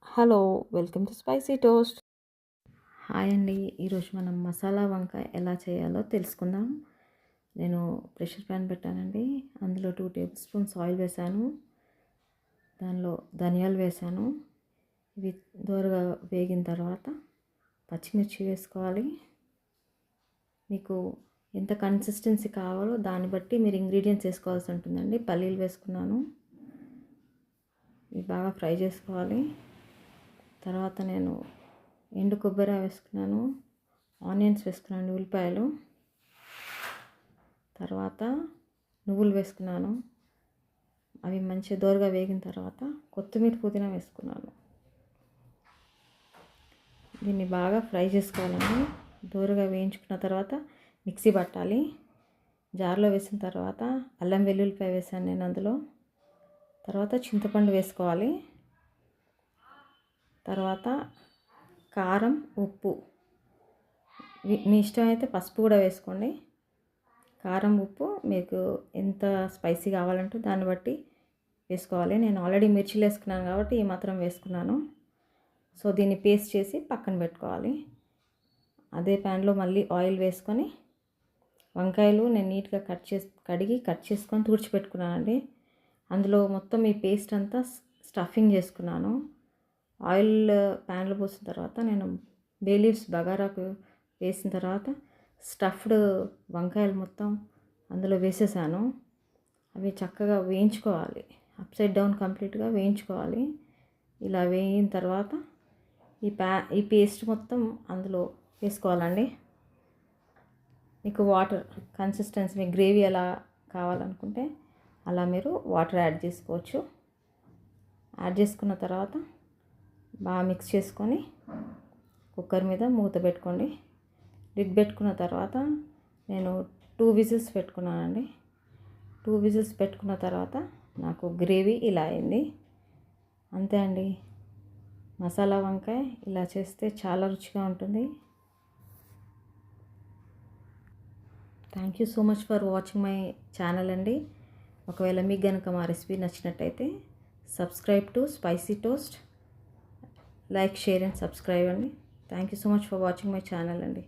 Hello! Welcome to spicy toast. Hi అండి. ఈరోజు మనం మసాలా వంకాయ ఎలా చేయాలో తెలుసుకుందాం. నేను ప్రెషర్ ప్యాన్ పెట్టానండి. అందులో 2 టేబుల్ స్పూన్స్ ఆయిల్ వేశాను. దానిలో ధనియాలు వేశాను. ఇవి దోరగా వేగిన తర్వాత పచ్చిమిర్చి వేసుకోవాలి. మీకు ఎంత కన్సిస్టెన్సీ కావాలో దాన్ని బట్టి మీరు ఇంగ్రీడియంట్స్ వేసుకోవాల్సి ఉంటుందండి. పల్లీలు వేసుకున్నాను. ఇవి బాగా ఫ్రై చేసుకోవాలి. తర్వాత నేను ఎండు కొబ్బరి వేసుకున్నాను, ఆనియన్స్ వేసుకున్నాను, ఉల్లిపాయలు, తర్వాత నువ్వులు వేసుకున్నాను. అవి మంచిగా దోరగా వేగిన తర్వాత కొత్తిమీర పుదీనా వేసుకున్నాను. దీన్ని బాగా ఫ్రై చేసుకోవాలండి. దోరగా వేయించుకున్న తర్వాత మిక్సీ పట్టాలి. జార్లో వేసిన తర్వాత అల్లం వెల్లుల్లిపాయ వేసాను నేను అందులో. తర్వాత చింతపండు వేసుకోవాలి. తర్వాత కారం, ఉప్పు, మీ ఇష్టం అయితే పసుపు కూడా వేసుకోండి. కారం, ఉప్పు మీకు ఎంత స్పైసీ కావాలంటే దాన్ని బట్టి వేసుకోవాలి. నేను ఆల్రెడీ మిర్చిలు వేసుకున్నాను కాబట్టి ఈ మాత్రం వేసుకున్నాను. సో దీన్ని పేస్ట్ చేసి పక్కన పెట్టుకోవాలి. అదే ప్యాన్లో మళ్ళీ ఆయిల్ వేసుకొని వంకాయలు నేను నీట్గా కడిగి కట్ చేసుకొని తుడిచిపెట్టుకున్నానండి. అందులో మొత్తం ఈ పేస్ట్ అంతా స్టఫింగ్ చేసుకున్నాను. ఆయిల్ ప్యాన్లో పోసిన తర్వాత నేను బే లీవ్స్ బగారాకు వేసిన తర్వాత స్టఫ్డ్ వంకాయలు మొత్తం అందులో వేసేసాను. అవి చక్కగా వేయించుకోవాలి. అప్ సైడ్ డౌన్ కంప్లీట్గా వేయించుకోవాలి. ఇలా వేయిన తర్వాత ఈ పేస్ట్ మొత్తం అందులో వేసుకోవాలండి. మీకు వాటర్ కన్సిస్టెన్సీ, మీకు గ్రేవీ ఎలా కావాలనుకుంటే అలా మీరు వాటర్ యాడ్ చేసుకోవచ్చు. యాడ్ చేసుకున్న తర్వాత బాగా మిక్స్ చేసుకొని కుక్కర్ మీద మూత పెట్టుకోండి. లిడ్ పెట్టుకున్న తర్వాత నేను 2 విజిల్స్ పెట్టుకున్నానండి. 2 విజిల్స్ పెట్టుకున్న తర్వాత నాకు గ్రేవీ ఇలా అయింది. అంతే అండి. మసాలా వంకాయ ఇలా చేస్తే చాలా రుచిగా ఉంటుంది. Thank you so much for watching my channel అండి. ఒకవేళ మీకు కనుక మా రెసిపీ నచ్చినట్టయితే subscribe to spicy toast. Like, share and subscribe అండి. Thank you so much for watching my channel అండి.